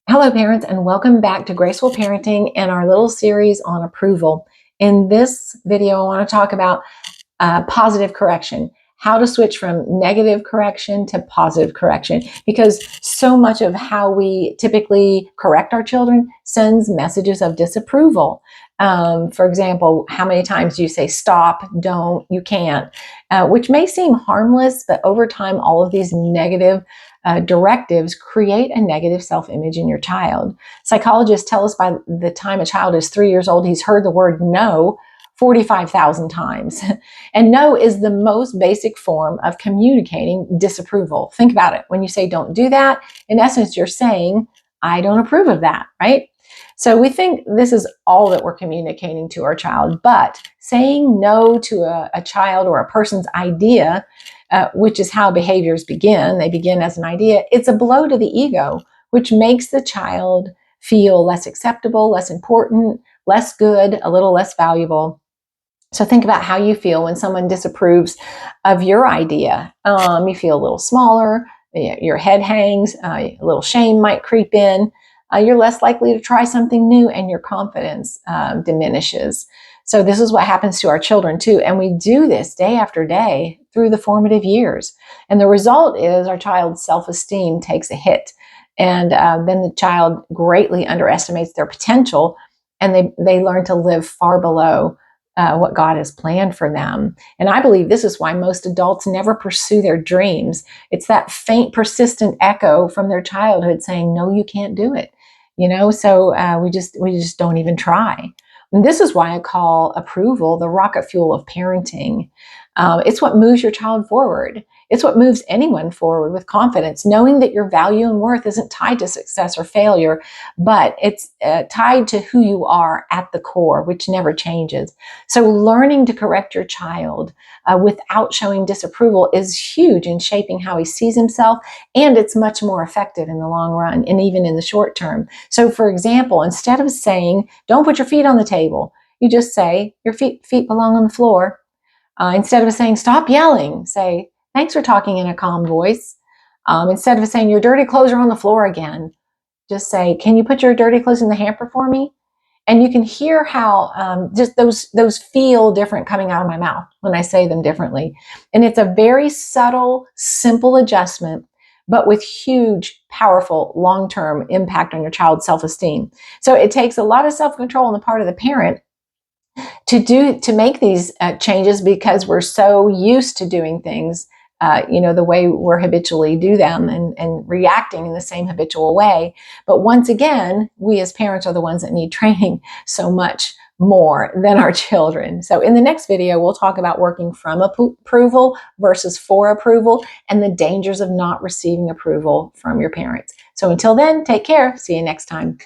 Hello, parents, and welcome back to Graceful Parenting and our little series on approval. In this video, I want to talk about positive correction, how to switch from negative correction to positive correction, because so much of how we typically correct our children sends messages of disapproval. For example, how many times do you say stop, don't, you can't, which may seem harmless, but over time, all of these negative directives create a negative self-image in your child. Psychologists tell us by the time a child is 3 years old, he's heard the word no 45,000 times. And no is the most basic form of communicating disapproval. Think about it. When you say don't do that, in essence, you're saying, I don't approve of that, right? So we think this is all that we're communicating to our child, but saying no to a child or a person's idea, which is how behaviors begin, they begin as an idea, it's a blow to the ego, which makes the child feel less acceptable, less important, less good, a little less valuable. So think about how you feel when someone disapproves of your idea. You feel a little smaller, your head hangs, a little shame might creep in. You're less likely to try something new, and your confidence diminishes. So this is what happens to our children too. And we do this day after day through the formative years. And the result is our child's self-esteem takes a hit. And then the child greatly underestimates their potential, and they learn to live far below what God has planned for them. And I believe this is why most adults never pursue their dreams. It's that faint, persistent echo from their childhood saying, no, you can't do it. So we just don't even try. And this is why I call approval the rocket fuel of parenting. It's what moves your child forward. It's what moves anyone forward with confidence, knowing that your value and worth isn't tied to success or failure, but it's tied to who you are at the core, which never changes. So learning to correct your child without showing disapproval is huge in shaping how he sees himself, and it's much more effective in the long run and even in the short term. So for example, instead of saying, don't put your feet on the table, you just say, your feet belong on the floor. Instead of saying, stop yelling, say, thanks for talking in a calm voice. Instead of saying, your dirty clothes are on the floor again, just say, can you put your dirty clothes in the hamper for me? And you can hear how just those feel different coming out of my mouth when I say them differently. And it's a very subtle, simple adjustment, but with huge, powerful, long-term impact on your child's self-esteem. So it takes a lot of self-control on the part of the parent to make these changes, because we're so used to doing things the way we're habitually do them, and reacting in the same habitual way. But once again, we as parents are the ones that need training so much more than our children. So in the next video, we'll talk about working from approval versus for approval, and the dangers of not receiving approval from your parents. So until then, take care. See you next time.